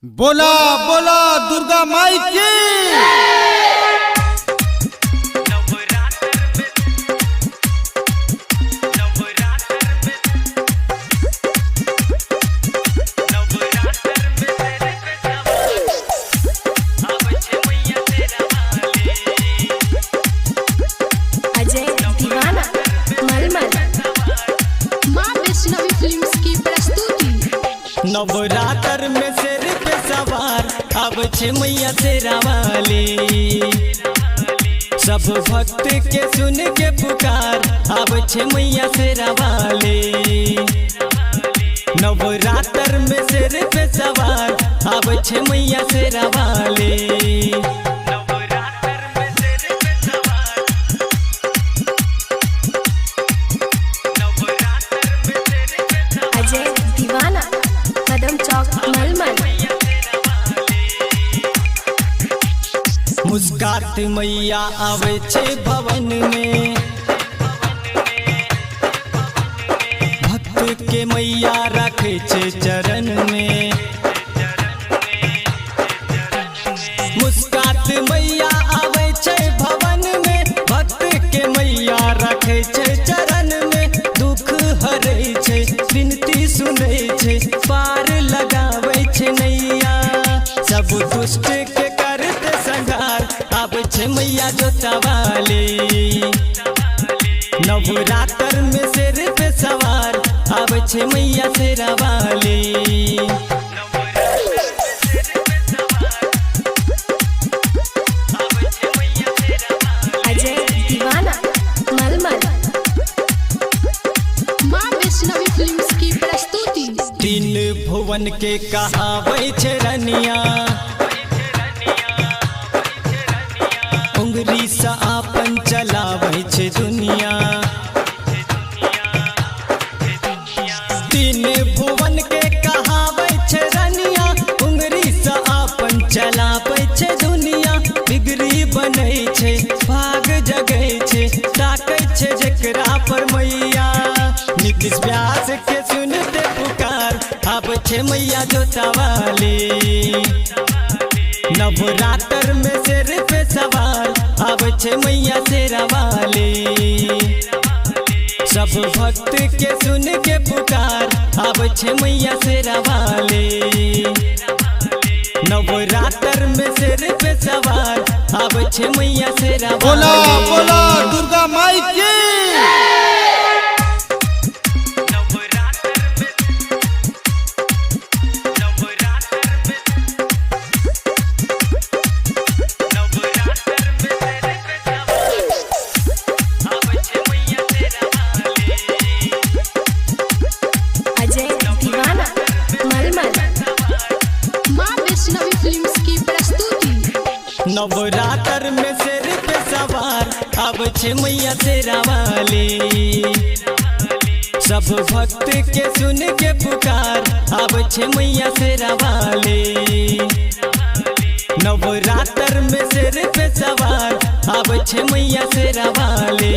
बोला बोला दुर्गा माई की। अजय दीवाना मलमल माँ वैष्णवी फिल्म्स की प्रस्तुति। नवरात्र में सिर पे सवार अब छे मैया तेरा वाली, सब भक्त के सुन के पुकार अब छे मैया तेरा वाली। नवरात्र में सिर पे सवार अब छे मैया तेरा वाली। अजय दीवाना कदम चौक मलमल। मुस्कात मैया आवे छे भवन में, भक्त के मैया रखे छे चरण में। मुस्कात मैया आवे छे भवन में, भक्त के मैया रखे छे चरण में। दुख हरे छे विनती सुने छे, पार लगावे छे नैया। सब दुष्ट के करते संहार अब छे मैया जोता वाली। नवरात्र में सिर पे सवार अब छे मैया तेरा वाली। अजय दीवाना मलमल माँ वैष्णवी फिल्म्स की प्रस्तुति। तीन भुवन के कहावे छे रनिया, उंगली सा आपन चलावे छे दुनिया। तीन भुवन के कहावे छे रनिया, उंगली सा आपन चलावे छे दुनिया। बिगड़ी बने छे भाग जगे छे, ताकै छे जकरा पर मैया। नीतीश व्यास के सुनते पुकार अब छे मैया जोता वाली। नवरात्र में सिर पे सवार अब छे मैया तेरा वाली। सब भक्त के सुन के पुकार अब छे मैया तेरा वाली। नवरात्र में सिर पे सवार अब छे मैया तेरा वाली। बोला बोला दुर्गा माई की। अजय दीवाना मलमल माँ वैष्णवी फिल्म्स की प्रस्तुति। नवरात्र में सिर पे सवार अब छे मैया तेरा वाली। सब भक्त के सुन के पुकार अब छे मैया तेरा वाली। नवरात्र में सिर पे सवार अब छे मैया तेरा वाली।